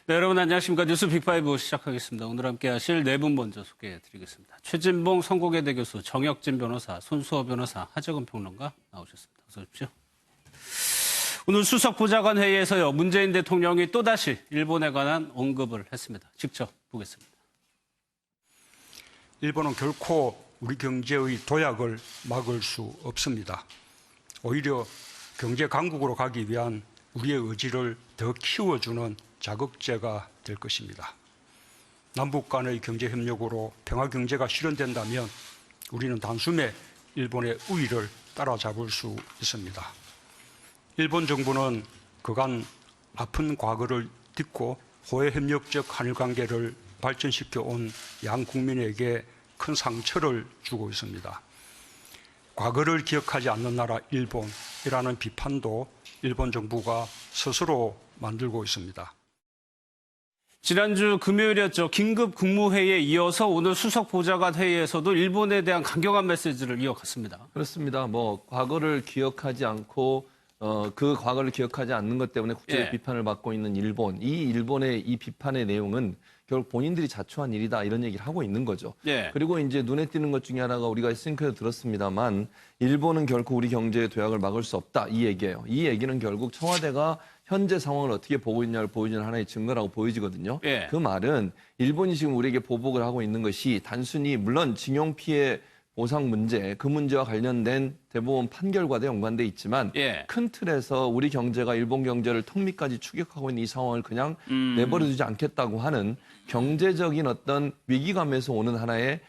네, 여러분 안녕하십니까. 뉴스 빅5 시작하겠습니다. 오늘 함께 하실 네 분 먼저 소개해드리겠습니다. 최진봉 성공회대 교수, 정혁진 변호사, 손수호 변호사, 하재근 평론가 나오셨습니다. 어서 오십시오. 오늘 수석보좌관 회의에서요, 문재인 대통령이 또다시 일본에 관한 언급을 했습니다. 직접 보겠습니다. 일본은 결코 우리 경제의 도약을 막을 수 없습니다. 오히려 경제 강국으로 가기 위한 우리의 의지를 더 키워주는 자극제가 될 것입니다. 남북 간의 경제 협력으로 평화 경제가 실현된다면 우리는 단숨에 일본의 우위를 따라잡을 수 있습니다. 일본 정부는 그간 아픈 과거를 딛고 호혜 협력적 한일 관계를 발전시켜 온 양 국민에게 큰 상처를 주고 있습니다. 과거를 기억하지 않는 나라 일본이라는 비판도 일본 정부가 스스로 만들고 있습니다. 지난주 금요일이었죠. 긴급 국무회의에 이어서 오늘 수석보좌관 회의에서도 일본에 대한 강경한 메시지를 이어갔습니다. 그렇습니다. 과거를 기억하지 않고 그 과거를 기억하지 않는 것 때문에 국제적 비판을 받고 있는 일본. 이 일본의 이 비판의 내용은 결국 본인들이 자초한 일이다 이런 얘기를 하고 있는 거죠. 그리고 이제 눈에 띄는 것 중에 하나가 우리가 싱크에서 들었습니다만 일본은 결코 우리 경제의 도약을 막을 수 없다 이 얘기예요. 이 얘기는 결국 청와대가 현재 상황을 어떻게 보고 있냐를 보여주는 하나의 증거라고 보여지거든요. 그 말은 일본이 지금 우리에게 보복을 하고 있는 것이 단순히 물론 징용 피해 보상 문제, 그 문제와 관련된 대법원 판결과도 연관돼 있지만 큰 틀에서 우리 경제가 일본 경제를 턱 밑까지 추격하고 있는 이 상황을 그냥 내버려두지 않겠다고 하는 경제적인 어떤 위기감에서 오는 하나의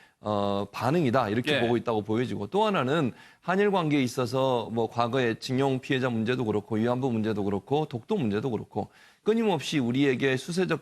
반응이다 이렇게 보고 있다고 보여지고 또 하나는 한일 관계에 있어서 과거의 징용 피해자 문제도 그렇고 위안부 문제도 그렇고 독도 문제도 그렇고 끊임없이 우리에게 수세적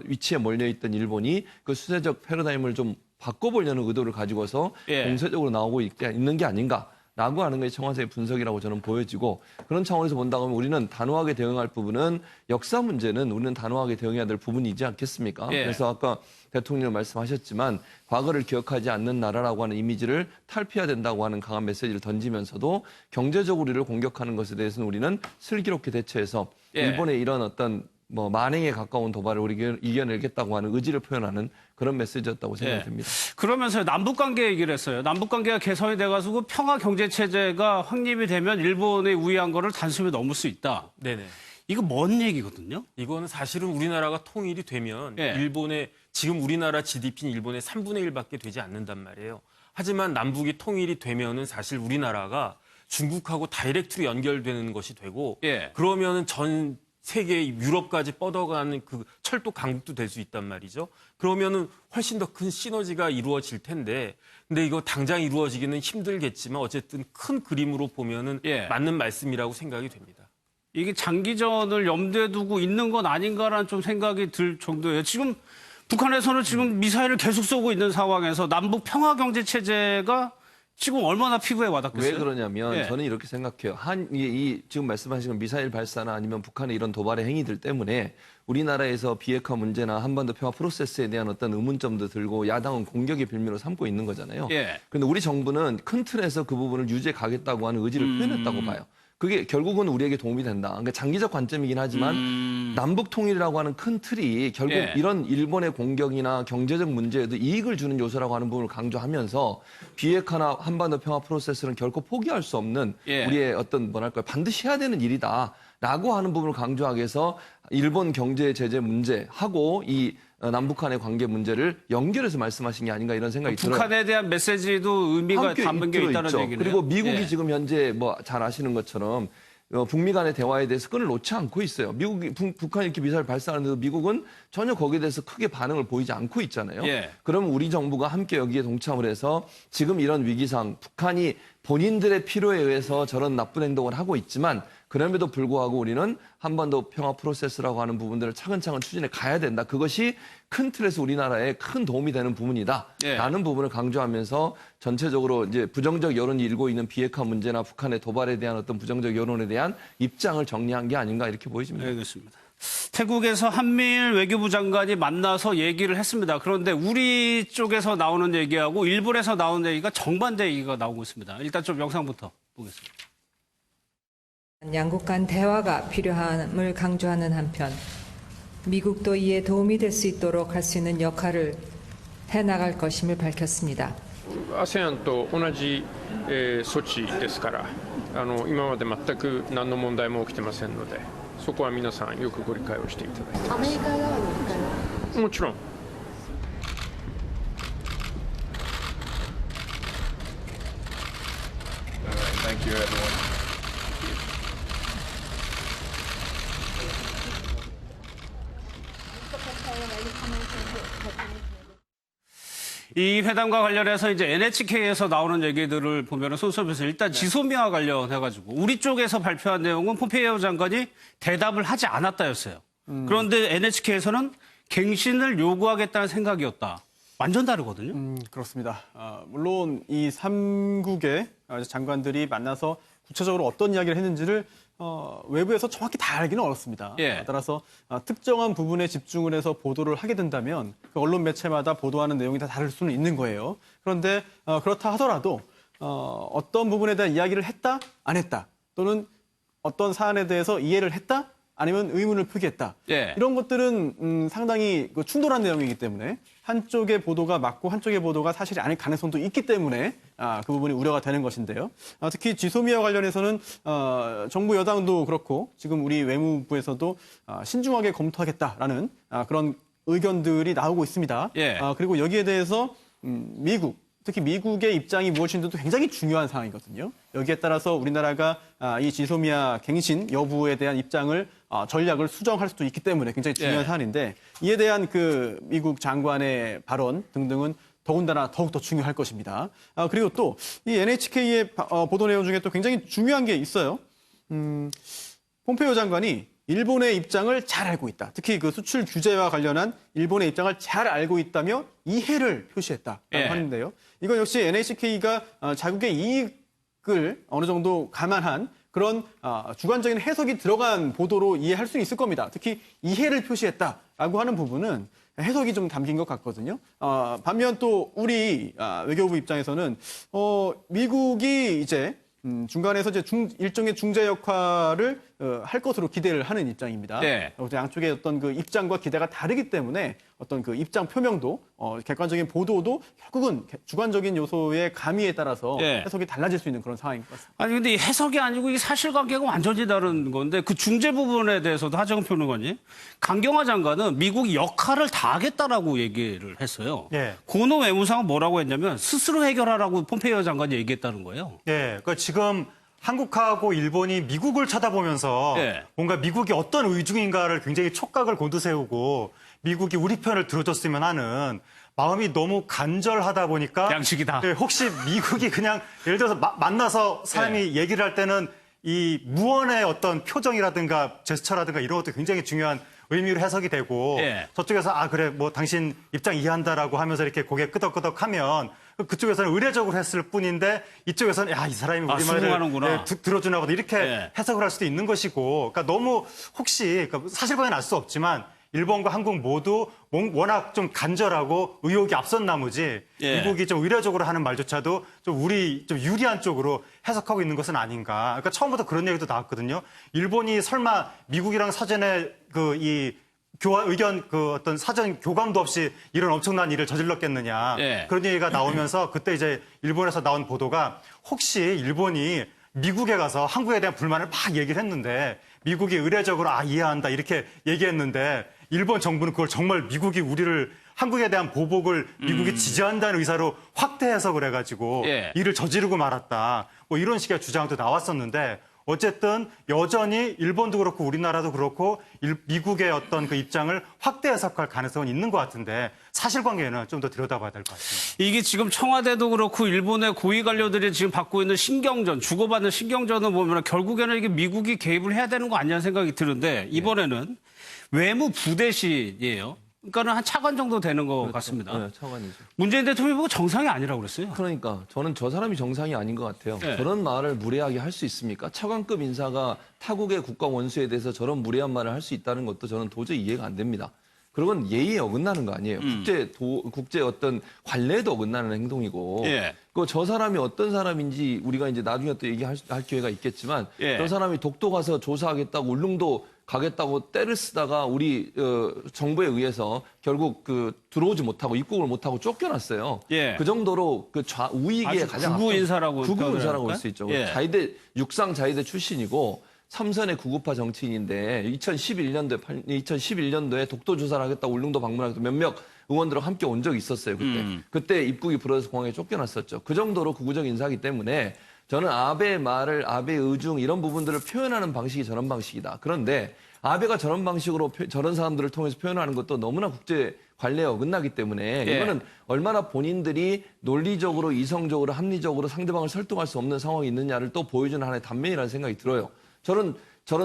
위치에 몰려있던 일본이 그 수세적 패러다임을 좀 바꿔보려는 의도를 가지고서 공세적으로 나오고 있는 게 아닌가라고 하는 것이 청와대의 분석이라고 저는 보여지고 그런 차원에서 본다고 하면 우리는 단호하게 대응할 부분은 역사 문제는 우리는 단호하게 대응해야 될 부분이지 않겠습니까? 그래서 아까 대통령 말씀하셨지만 과거를 기억하지 않는 나라라고 하는 이미지를 탈피해야 된다고 하는 강한 메시지를 던지면서도 경제적으로 우리를 공격하는 것에 대해서는 우리는 슬기롭게 대처해서 일본의 이런 어떤 만행에 가까운 도발을 우리가 이겨내겠다고 하는 의지를 표현하는 그런 메시지였다고 생각이 듭니다. 그러면서 남북관계 얘기를 했어요. 남북관계가 개선이 돼가지고 평화 경제체제가 확립이 되면 일본의 우위한 거를 단숨에 넘을 수 있다. 네네. 이거 뭔 얘기거든요? 이거는 사실은 우리나라가 통일이 되면 일본의 지금 우리나라 GDP는 일본의 3분의 1밖에 되지 않는단 말이에요. 하지만 남북이 통일이 되면은 사실 우리나라가 중국하고 다이렉트로 연결되는 것이 되고 그러면은 전 세계 유럽까지 뻗어가는 그 철도 강국도 될 수 있단 말이죠. 그러면은 훨씬 더 큰 시너지가 이루어질 텐데, 근데 이거 당장 이루어지기는 힘들겠지만 어쨌든 큰 그림으로 보면은 맞는 말씀이라고 생각이 됩니다. 이게 장기전을 염두에 두고 있는 건 아닌가라는 좀 생각이 들 정도예요. 지금 북한에서는 지금 미사일을 계속 쏘고 있는 상황에서 남북 평화 경제 체제가 지금 얼마나 피부에 와닿겠어요? 왜 그러냐면 저는 이렇게 생각해요. 지금 말씀하신 미사일 발사나 아니면 북한의 이런 도발의 행위들 때문에 우리나라에서 비핵화 문제나 한반도 평화 프로세스에 대한 어떤 의문점도 들고 야당은 공격의 빌미로 삼고 있는 거잖아요. 그런데 우리 정부는 큰 틀에서 그 부분을 유지해 가겠다고 하는 의지를 표현했다고 봐요. 그게 결국은 우리에게 도움이 된다. 그러니까 장기적 관점이긴 하지만 남북 통일이라고 하는 큰 틀이 결국 이런 일본의 공격이나 경제적 문제에도 이익을 주는 요소라고 하는 부분을 강조하면서 비핵화나 한반도 평화 프로세스는 결코 포기할 수 없는 우리의 어떤 반드시 해야 되는 일이다라고 하는 부분을 강조하기 위해서 일본 경제 제재 문제하고 이 남북한의 관계 문제를 연결해서 말씀하신 게 아닌가 이런 생각이 들어요. 북한에 대한 메시지도 의미가 담겨 있다는 얘기네요. 그리고 미국이 지금 현재 잘 아시는 것처럼 북미 간의 대화에 대해서 끈을 놓지 않고 있어요. 북한이 이렇게 미사일 발사하는데도 미국은 전혀 거기에 대해서 크게 반응을 보이지 않고 있잖아요. 그러면 우리 정부가 함께 여기에 동참을 해서 지금 이런 위기상 북한이 본인들의 필요에 의해서 저런 나쁜 행동을 하고 있지만 그럼에도 불구하고 우리는 한반도 평화 프로세스라고 하는 부분들을 차근차근 추진해 가야 된다. 그것이 큰 틀에서 우리나라에 큰 도움이 되는 부분이다. 라는 부분을 강조하면서 전체적으로 이제 부정적 여론이 일고 있는 비핵화 문제나 북한의 도발에 대한 어떤 부정적 여론에 대한 입장을 정리한 게 아닌가 이렇게 보여집니다. 알겠습니다. 태국에서 한미일 외교부 장관이 만나서 얘기를 했습니다. 그런데 우리 쪽에서 나오는 얘기하고 일본에서 나오는 얘기가 정반대 얘기가 나오고 있습니다. 일단 좀 영상부터 보겠습니다. 양국 간 대화가 필요함을 강조하는 한편 미국도 이에 도움이 될 수 있도록 할 수 있는 역할을 해나갈 것임을 밝혔습니다. ASEAN と同じ、措置ですから今まで全く何の問題も起きてませんのでそこは皆さんよくご理解をしていただいてアメリカ側の理解はもちろん Thank you, everyone. 이 회담과 관련해서 이제 NHK에서 나오는 얘기들을 보면 손수업에서 일단 지소미아 관련해가지고 우리 쪽에서 발표한 내용은 폼페이오 장관이 대답을 하지 않았다였어요. 그런데 NHK에서는 갱신을 요구하겠다는 생각이었다. 완전 다르거든요. 그렇습니다. 물론 이 3국의 장관들이 만나서 구체적으로 어떤 이야기를 했는지를 외부에서 정확히 다 알기는 어렵습니다. 예. 따라서 특정한 부분에 집중을 해서 보도를 하게 된다면 그 언론 매체마다 보도하는 내용이 다 다를 수는 있는 거예요. 그런데 그렇다 하더라도 어떤 부분에 대한 이야기를 했다, 안 했다, 또는 어떤 사안에 대해서 이해를 했다, 아니면 의문을 표기했다. 예. 이런 것들은 상당히 충돌한 내용이기 때문에 한쪽의 보도가 맞고 한쪽의 보도가 사실이 아닐 가능성도 있기 때문에 그 부분이 우려가 되는 것인데요. 특히 지소미아 관련해서는 정부 여당도 그렇고 지금 우리 외무부에서도 신중하게 검토하겠다라는 그런 의견들이 나오고 있습니다. 예. 그리고 여기에 대해서 미국, 특히 미국의 입장이 무엇인지도 굉장히 중요한 상황이거든요. 여기에 따라서 우리나라가 이 지소미아 갱신 여부에 대한 입장을 전략을 수정할 수도 있기 때문에 굉장히 중요한 예. 사안인데 이에 대한 그 미국 장관의 발언 등등은 더군다나 더욱더 중요할 것입니다. 그리고 또 이 NHK의 보도 내용 중에 또 굉장히 중요한 게 있어요. 폼페이오 장관이 일본의 입장을 잘 알고 있다. 특히 그 수출 규제와 관련한 일본의 입장을 잘 알고 있다며 이해를 표시했다라고 예. 하는데요. 이건 역시 NHK가 자국의 이익을 어느 정도 감안한 그런 주관적인 해석이 들어간 보도로 이해할 수 있을 겁니다. 특히 이해를 표시했다라고 하는 부분은 해석이 좀 담긴 것 같거든요. 반면 또 우리 외교부 입장에서는 미국이 이제 중간에서 이제 일종의 중재 역할을 할 것으로 기대를 하는 입장입니다. 네. 양쪽의 어떤 그 입장과 기대가 다르기 때문에 어떤 그 입장 표명도 객관적인 보도도 결국은 주관적인 요소의 가미에 따라서 네. 해석이 달라질 수 있는 그런 상황인 것 같습니다. 아니 근데 이 해석이 아니고 이 사실관계가 완전히 다른 건데 그 중재 부분에 대해서도 하정우 평론가님, 강경화 장관은 미국이 역할을 다 하겠다라고 얘기를 했어요. 예. 고노 외무상은 뭐라고 했냐면 스스로 해결하라고 폼페이오 장관이 얘기했다는 거예요. 예, 그러니까 지금 한국하고 일본이 미국을 쳐다보면서 예. 뭔가 미국이 어떤 의중인가를 굉장히 촉각을 곤두세우고 미국이 우리 편을 들어줬으면 하는 마음이 너무 간절하다 보니까 양식이다. 예, 혹시 미국이 그냥 예를 들어서 만나서 사람이 얘기를 할 때는 이 무언의 어떤 표정이라든가 제스처라든가 이런 것도 굉장히 중요한 의미로 해석이 되고 예. 저쪽에서 그래 뭐 당신 입장 이해한다라고 하면서 이렇게 고개 끄덕끄덕하면 그쪽에서는 의례적으로 했을 뿐인데 이쪽에서는 이 사람이 우리 수긍하는구나. 말을 들어주나 보다 이렇게 예. 해석을 할 수도 있는 것이고 그러니까 너무 혹시 그러니까 사실관계는 알 수 없지만 일본과 한국 모두 워낙 좀 간절하고 의욕이 앞선 나머지 예. 미국이 좀 의례적으로 하는 말조차도 좀 우리 좀 유리한 쪽으로 해석하고 있는 것은 아닌가. 그러니까 처음부터 그런 얘기도 나왔거든요. 일본이 설마 미국이랑 사전에 의견 어떤 사전 교감도 없이 이런 엄청난 일을 저질렀겠느냐. 예. 그런 얘기가 나오면서 그때 이제 일본에서 나온 보도가 혹시 일본이 미국에 가서 한국에 대한 불만을 막 얘기를 했는데 미국이 의례적으로 이해한다 이렇게 얘기했는데 일본 정부는 그걸 정말 미국이 한국에 대한 보복을 미국이 지지한다는 의사로 확대 해석을 해가지고 예. 일을 저지르고 말았다. 뭐 이런 식의 주장도 나왔었는데 어쨌든 여전히 일본도 그렇고 우리나라도 그렇고 미국의 어떤 그 입장을 확대 해석할 가능성은 있는 것 같은데 사실관계는 좀 더 들여다봐야 될 것 같습니다. 이게 지금 청와대도 그렇고 일본의 고위 관료들이 지금 받고 있는 신경전, 주고받는 신경전을 보면 결국에는 이게 미국이 개입을 해야 되는 거 아니냐는 생각이 드는데 이번에는 외무 부대신이에요. 그러니까는 한 차관 정도 되는 것 그렇죠. 같습니다. 네, 차관이죠. 문재인 대통령이 보고 정상이 아니라고 그랬어요. 그러니까 저는 저 사람이 정상이 아닌 것 같아요. 네. 저런 말을 무례하게 할 수 있습니까? 차관급 인사가 타국의 국가 원수에 대해서 저런 무례한 말을 할 수 있다는 것도 저는 도저히 이해가 안 됩니다. 그건 예의에 어긋나는 거 아니에요. 국제 어떤 관례에도 어긋나는 행동이고. 예. 저 사람이 어떤 사람인지 우리가 이제 나중에 또 얘기할 기회가 있겠지만 예. 저 사람이 독도 가서 조사하겠다고 울릉도 가겠다고 떼를 쓰다가 우리 정부에 의해서 결국 그 들어오지 못하고 입국을 못하고 쫓겨났어요. 예. 그 정도로 그 우익의 가장 극우 인사라고 극우 인사라고 할까요? 할 수 있죠. 예. 자위대 육상 자위대 출신이고 삼선의 구급파 정치인인데 2011년도에 독도 조사를 하겠다고 울릉도 방문하겠다 몇몇 의원들과 함께 온 적이 있었어요. 그때 입국이 불어서 공항에 쫓겨났었죠. 그 정도로 극우적 인사이기 때문에 저는 아베의 말을 아베의 의중 이런 부분들을 표현하는 방식이 저런 방식이다. 그런데 아베가 저런 방식으로 저런 사람들을 통해서 표현하는 것도 너무나 국제 관례에 어긋나기 때문에 예. 이거는 얼마나 본인들이 논리적으로 이성적으로 합리적으로 상대방을 설득할 수 없는 상황이 있느냐를 또 보여주는 하나의 단면이라는 생각이 들어요. 저런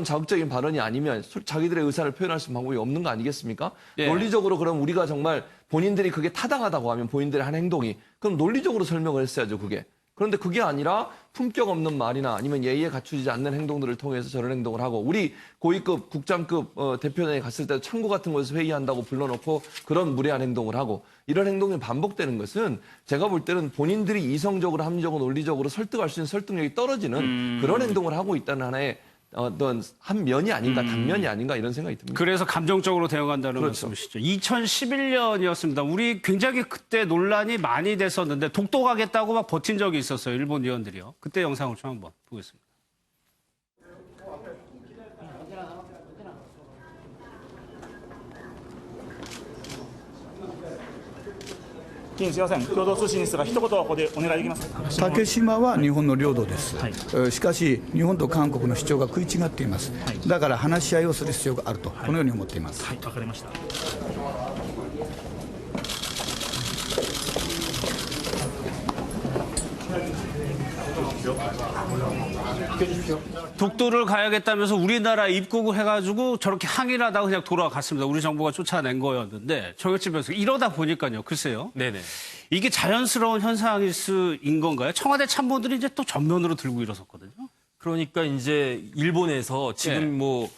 자극적인 발언이 아니면 자기들의 의사를 표현할 수 있는 방법이 없는 거 아니겠습니까? 예. 논리적으로 그럼 우리가 정말 본인들이 그게 타당하다고 하면 본인들의 한 행동이 그럼 논리적으로 설명을 했어야죠, 그게. 그런데 그게 아니라 품격 없는 말이나 아니면 예의에 갖추지 않는 행동들을 통해서 저런 행동을 하고 우리 고위급 국장급 대표단에 갔을 때 창구 같은 곳에서 회의한다고 불러놓고 그런 무례한 행동을 하고 이런 행동이 반복되는 것은 제가 볼 때는 본인들이 이성적으로 합리적으로 논리적으로 설득할 수 있는 설득력이 떨어지는 그런 행동을 하고 있다는 하나의 어떤 한 면이 아닌가 단면이 아닌가 이런 생각이 듭니다. 그래서 감정적으로 대응한다는 그렇죠. 말씀이시죠. 2011년이었습니다. 우리 굉장히 그때 논란이 많이 됐었는데 독도 가겠다고 막 버틴 적이 있었어요. 일본 의원들이요. 그때 영상을 좀 한번 보겠습니다. すいません、共同通信ですが、一言ここでお願いできますか。竹島は日本の領土です、しかし、日本と韓国の主張が食い違っています、だから話し合いをする必要があると、このように思っています。はい、わかりました。 독도를 가야겠다면서 우리나라 입국을 해가지고 저렇게 항의를 하다가 그냥 돌아갔습니다. 우리 정부가 쫓아낸 거였는데 저격집에서 이러다 보니까요. 글쎄요. 네네. 이게 자연스러운 현상일 수인 건가요? 청와대 참모들이 이제 또 전면으로 들고 일어섰거든요. 그러니까 이제 일본에서 지금 뭐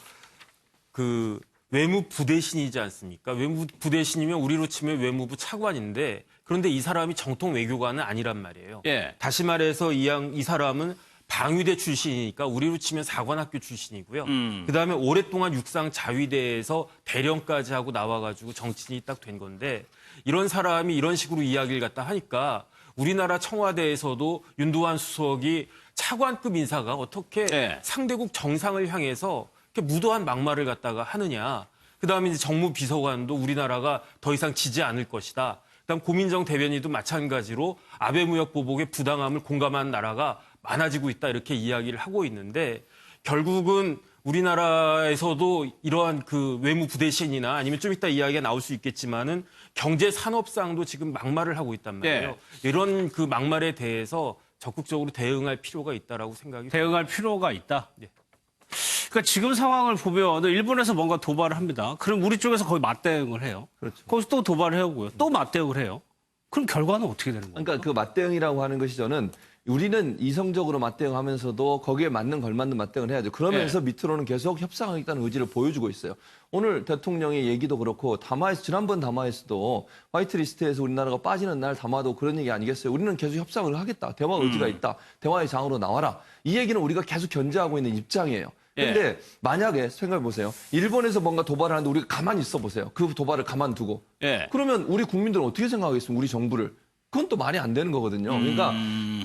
그 외무부 대신이지 않습니까? 외무부 대신이면 우리로 치면 외무부 차관인데 그런데 이 사람이 정통 외교관은 아니란 말이에요. 예. 다시 말해서 이 사람은 방위대 출신이니까 우리로 치면 사관학교 출신이고요. 그다음에 오랫동안 육상 자위대에서 대령까지 하고 나와가지고 정치인이 딱 된 건데 이런 사람이 이런 식으로 이야기를 갖다 하니까 우리나라 청와대에서도 윤두환 수석이 차관급 인사가 어떻게 상대국 정상을 향해서 이렇게 무도한 막말을 갖다가 하느냐. 그다음에 이제 정무비서관도 우리나라가 더 이상 지지 않을 것이다. 그다음 고민정 대변인도 마찬가지로 아베 무역 보복의 부당함을 공감한 나라가 많아지고 있다 이렇게 이야기를 하고 있는데 결국은 우리나라에서도 이러한 그 외무 부대신이나 아니면 좀 이따 이야기가 나올 수 있겠지만은 경제 산업상도 지금 막말을 하고 있단 말이에요. 이런 그 막말에 대해서 적극적으로 대응할 필요가 있다라고 생각이 대응할 필요가 있다. 그러니까 지금 상황을 보면 일본에서 뭔가 도발을 합니다. 그럼 우리 쪽에서 거의 맞대응을 해요. 그렇죠. 거기서 또 도발을 해오고요. 또 맞대응을 해요. 그럼 결과는 어떻게 되는 거예요? 그러니까 그 맞대응이라고 하는 것이 저는 우리는 이성적으로 맞대응하면서도 거기에 맞는 걸맞는 맞대응을 해야죠. 그러면서 밑으로는 계속 협상하겠다는 의지를 보여주고 있어요. 오늘 대통령의 얘기도 그렇고 지난번 담화에서도 화이트리스트에서 우리나라가 빠지는 날 담화도 그런 얘기 아니겠어요? 우리는 계속 협상을 하겠다. 대화 의지가 있다. 대화의 장으로 나와라. 이 얘기는 우리가 계속 견제하고 있는 입장이에요. 근데 만약에 생각해 보세요. 일본에서 뭔가 도발을 하는데 우리가 가만히 있어 보세요. 그 도발을 가만두고. 그러면 우리 국민들은 어떻게 생각하겠습니까? 우리 정부를. 그건 또 말이 안 되는 거거든요. 그러니까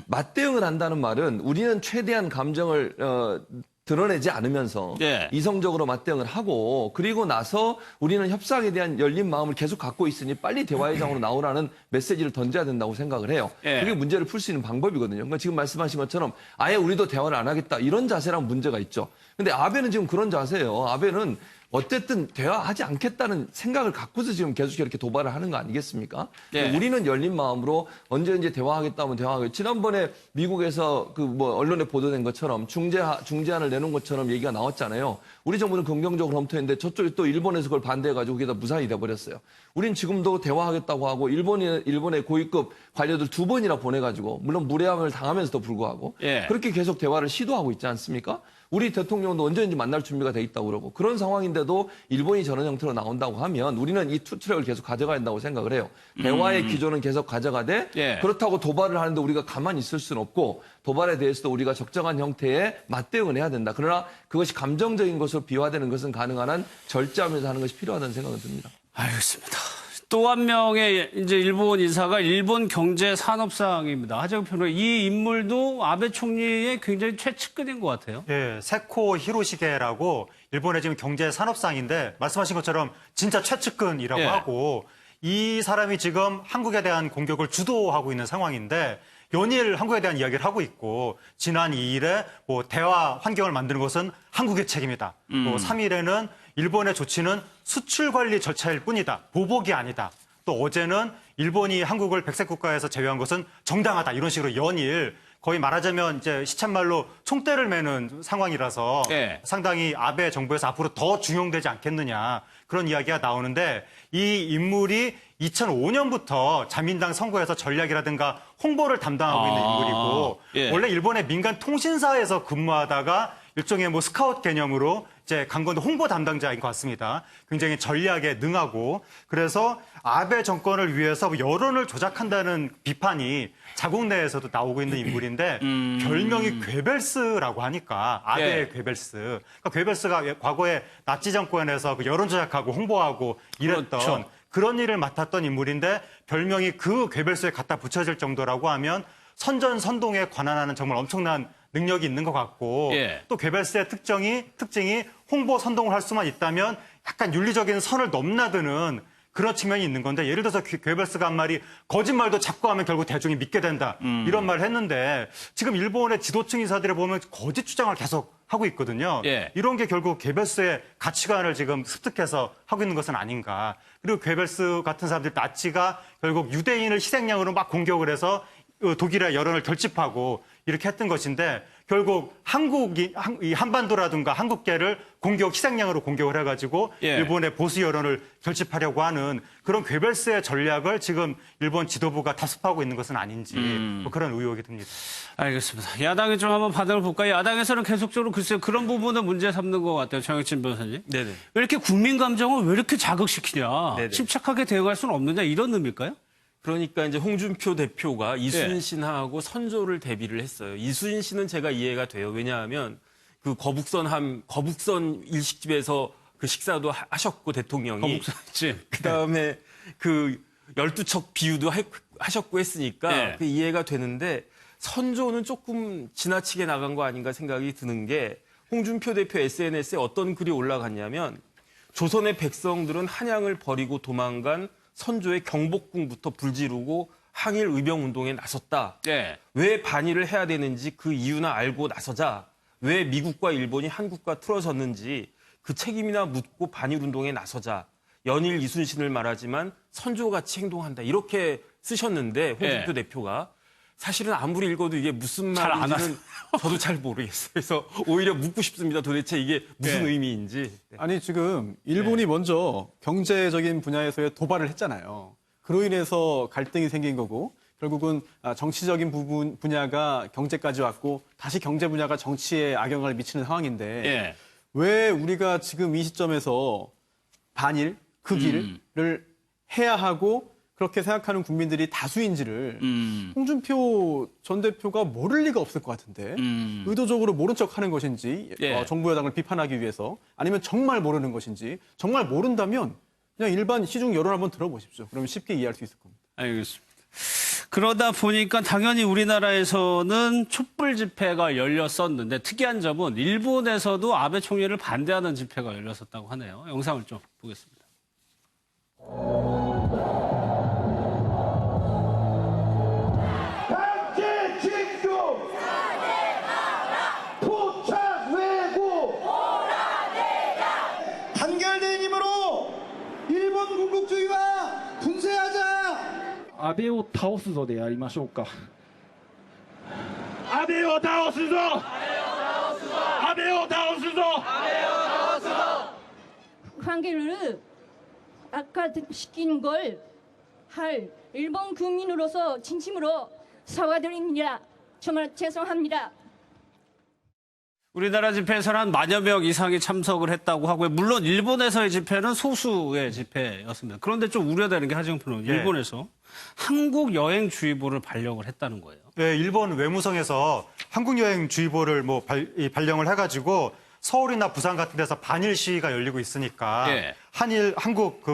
맞대응을 한다는 말은 우리는 최대한 감정을 드러내지 않으면서 이성적으로 맞대응을 하고 그리고 나서 우리는 협상에 대한 열린 마음을 계속 갖고 있으니 빨리 대화의 장으로 나오라는 메시지를 던져야 된다고 생각을 해요. 그게 문제를 풀 수 있는 방법이거든요. 그러니까 지금 말씀하신 것처럼 아예 우리도 대화를 안 하겠다 이런 자세랑 문제가 있죠. 근데 아베는 지금 그런 자세예요. 아베는 어쨌든 대화하지 않겠다는 생각을 갖고서 지금 계속 이렇게 도발을 하는 거 아니겠습니까? 우리는 열린 마음으로 언제 대화하겠다면 대화하겠다. 지난번에 미국에서 그 뭐 언론에 보도된 것처럼 중재안을 내놓은 것처럼 얘기가 나왔잖아요. 우리 정부는 긍정적으로 검토했는데 저쪽에 또 일본에서 그걸 반대해가지고 그게 다 무산이 돼버렸어요. 우린 지금도 대화하겠다고 하고 일본의 고위급 관료들 2번이나 보내가지고 물론 무례함을 당하면서도 불구하고 그렇게 계속 대화를 시도하고 있지 않습니까? 우리 대통령도 언제든지 만날 준비가 돼 있다고 그러고 그런 상황인데도 일본이 저런 형태로 나온다고 하면 우리는 이 투트랙을 계속 가져가야 한다고 생각을 해요. 대화의 기조는 계속 가져가되 예. 그렇다고 도발을 하는데 우리가 가만히 있을 수는 없고 도발에 대해서도 우리가 적정한 형태의 맞대응을 해야 된다. 그러나 그것이 감정적인 것으로 비화되는 것은 가능한 한 절제하면서 하는 것이 필요하다는 생각은 듭니다. 알겠습니다. 또 한 명의 이제 일본 인사가 일본 경제 산업상입니다. 하재근 평론가, 이 인물도 아베 총리의 굉장히 최측근인 것 같아요. 예, 세코 히로시게라고 일본의 지금 경제 산업상인데 말씀하신 것처럼 진짜 최측근이라고 예. 하고 이 사람이 지금 한국에 대한 공격을 주도하고 있는 상황인데 연일 한국에 대한 이야기를 하고 있고 지난 2일에 뭐 대화 환경을 만드는 것은 한국의 책임이다. 또 3일에는 일본의 조치는 수출 관리 절차일 뿐이다. 보복이 아니다. 또 어제는 일본이 한국을 백색 국가에서 제외한 것은 정당하다. 이런 식으로 연일 거의 말하자면 이제 시쳇말로 총대를 매는 상황이라서 예. 상당히 아베 정부에서 앞으로 더 중용되지 않겠느냐 그런 이야기가 나오는데 이 인물이 2005년부터 자민당 선거에서 전략이라든가 홍보를 담당하고 있는 인물이고 예. 원래 일본의 민간 통신사에서 근무하다가 일종의 뭐 스카우트 개념으로 이제 간 건데 홍보 담당자인 것 같습니다. 굉장히 전략에 능하고 그래서 아베 정권을 위해서 여론을 조작한다는 비판이 자국 내에서도 나오고 있는 인물인데 별명이 괴벨스라고 하니까 아베의 예. 괴벨스. 그러니까 괴벨스가 과거에 나치 정권에서 그 여론 조작하고 홍보하고 이랬던 그렇죠. 그런 일을 맡았던 인물인데 별명이 그 괴벨스에 갖다 붙여질 정도라고 하면 선전선동에 관한하는 정말 엄청난 능력이 있는 것 같고 예. 또 괴벨스의 특징이 홍보 선동을 할 수만 있다면 약간 윤리적인 선을 넘나드는 그런 측면이 있는 건데 예를 들어서 괴벨스가 한 말이 거짓말도 자꾸 하면 결국 대중이 믿게 된다 이런 말을 했는데 지금 일본의 지도층 인사들을 보면 거짓 주장을 계속 하고 있거든요. 예. 이런 게 결국 괴벨스의 가치관을 지금 습득해서 하고 있는 것은 아닌가. 그리고 괴벨스 같은 사람들 나치가 결국 유대인을 희생양으로 막 공격을 해서 독일의 여론을 결집하고 이렇게 했던 것인데 결국 이 한반도라든가 한국계를 희생양으로 공격을 해가지고 예. 일본의 보수 여론을 결집하려고 하는 그런 괴벨스의 전략을 지금 일본 지도부가 답습하고 있는 것은 아닌지 뭐 그런 의혹이 듭니다. 알겠습니다. 야당이 좀 한번 반응을 볼까요? 야당에서는 계속적으로 글쎄요 그런 부분을 문제 삼는 것 같아요. 정혁진 변호사님. 네네. 왜 이렇게 국민 감정을 왜 이렇게 자극시키냐? 네네. 침착하게 대응할 수는 없느냐 이런 의미일까요? 그러니까 이제 홍준표 대표가 이순신하고 선조를 대비를 했어요. 이순신은 제가 이해가 돼요. 왜냐하면 그 거북선 일식집에서 그 식사도 하셨고 대통령이 거북선집. 그다음에 그 12척 비유도 하셨고 했으니까 그 이해가 되는데 선조는 조금 지나치게 나간 거 아닌가 생각이 드는 게 홍준표 대표 SNS에 어떤 글이 올라갔냐면 조선의 백성들은 한양을 버리고 도망간 선조의 경복궁부터 불지르고 항일 의병운동에 나섰다. 네. 왜 반일을 해야 되는지 그 이유나 알고 나서자 왜 미국과 일본이 한국과 틀어졌는지 그 책임이나 묻고 반일운동에 나서자 연일 이순신을 말하지만 선조같이 행동한다. 이렇게 쓰셨는데 홍준표 대표가 사실은 아무리 읽어도 이게 무슨 잘 안 말인지는 저도 잘 모르겠어요. 그래서 오히려 묻고 싶습니다. 도대체 이게 무슨 의미인지. 네. 아니 지금 일본이 먼저 경제적인 분야에서의 도발을 했잖아요. 그로 인해서 갈등이 생긴 거고 결국은 정치적인 분야가 경제까지 왔고 다시 경제 분야가 정치에 악영향을 미치는 상황인데 왜 우리가 지금 이 시점에서 반일, 극일을 해야 하고 그렇게 생각하는 국민들이 다수인지를 홍준표 전 대표가 모를 리가 없을 것 같은데 의도적으로 모른 척하는 것인지 정부 여당을 비판하기 위해서 아니면 정말 모르는 것인지 정말 모른다면 그냥 일반 시중 여론 한번 들어보십시오. 그러면 쉽게 이해할 수 있을 겁니다. 알겠습니다. 그러다 보니까 당연히 우리나라에서는 촛불 집회가 열렸었는데 특이한 점은 일본에서도 아베 총리를 반대하는 집회가 열렸었다고 하네요. 영상을 좀 보겠습니다. 단결된 힘으로 일본 군국주의와 분쇄하자. 安倍を倒すぞでやりましょうか。安倍を倒すぞ。安倍を倒すぞ。 관계를 악화시킨 걸 할 일본 국민으로서 진심으로 사과드립니다. 정말 죄송합니다. 우리나라 집회에서는 한 10,000여 명 이상이 참석을 했다고 하고요. 물론 일본에서의 집회는 소수의 집회였습니다. 그런데 좀 우려되는 게 하정훈 평론가, 일본에서 한국 여행주의보를 발령을 했다는 거예요. 네, 일본 외무성에서 한국 여행주의보를 발령을 해가지고 서울이나 부산 같은 데서 반일 시위가 열리고 있으니까 한국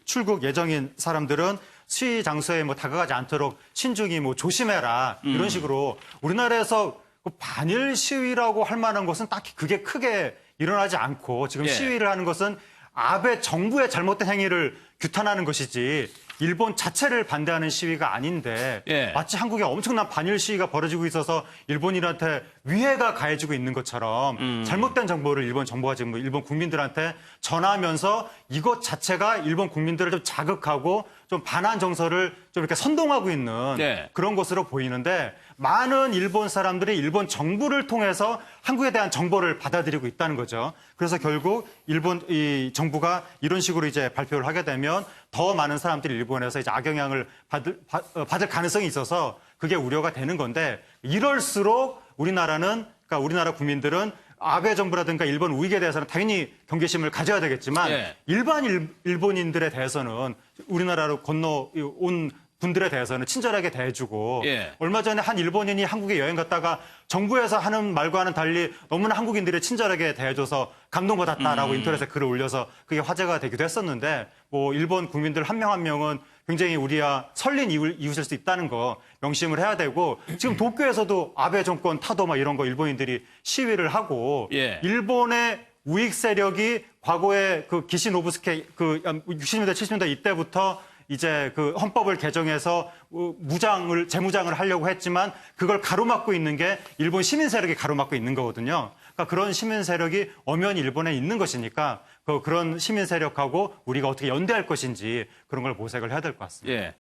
출국 예정인 사람들은 시위 장소에 다가가지 않도록 신중히 조심해라 이런 식으로 우리나라에서 반일 시위라고 할 만한 것은 딱히 그게 크게 일어나지 않고 지금 시위를 하는 것은 아베 정부의 잘못된 행위를 규탄하는 것이지 일본 자체를 반대하는 시위가 아닌데 마치 한국에 엄청난 반일 시위가 벌어지고 있어서 일본인한테 위해가 가해지고 있는 것처럼 잘못된 정보를 일본 정부가 지금 일본 국민들한테 전하면서 이것 자체가 일본 국민들을 좀 자극하고 좀 반한 정서를 좀 이렇게 선동하고 있는 그런 것으로 보이는데 많은 일본 사람들이 일본 정부를 통해서 한국에 대한 정보를 받아들이고 있다는 거죠. 그래서 결국 일본 정부가 이런 식으로 이제 발표를 하게 되면 더 많은 사람들이 일본에서 이제 악영향을 받을 가능성이 있어서 그게 우려가 되는 건데 이럴수록 그러니까 우리나라 국민들은 아베 정부라든가 일본 우익에 대해서는 당연히 경계심을 가져야 되겠지만 일반 일본인들에 대해서는 우리나라로 건너온 분들에 대해서는 친절하게 대해주고 얼마 전에 한 일본인이 한국에 여행 갔다가 정부에서 하는 말과는 달리 너무나 한국인들이 친절하게 대해줘서 감동받았다라고 인터넷에 글을 올려서 그게 화제가 되기도 했었는데 일본 국민들 한 명 한 명은 굉장히 우리와 설린 이웃일 수 있다는 거 명심을 해야 되고 지금 도쿄에서도 아베 정권 타도 이런 거 일본인들이 시위를 하고 일본의 우익 세력이 과거에 기시 노부스케 60년대 70년대 이때부터 이제 헌법을 개정해서 재무장을 하려고 했지만 그걸 가로막고 있는 게 일본 시민 세력이 가로막고 있는 거거든요. 그러니까 그런 시민 세력이 엄연히 일본에 있는 것이니까 그런 시민 세력하고 우리가 어떻게 연대할 것인지 그런 걸 모색을 해야 될 것 같습니다.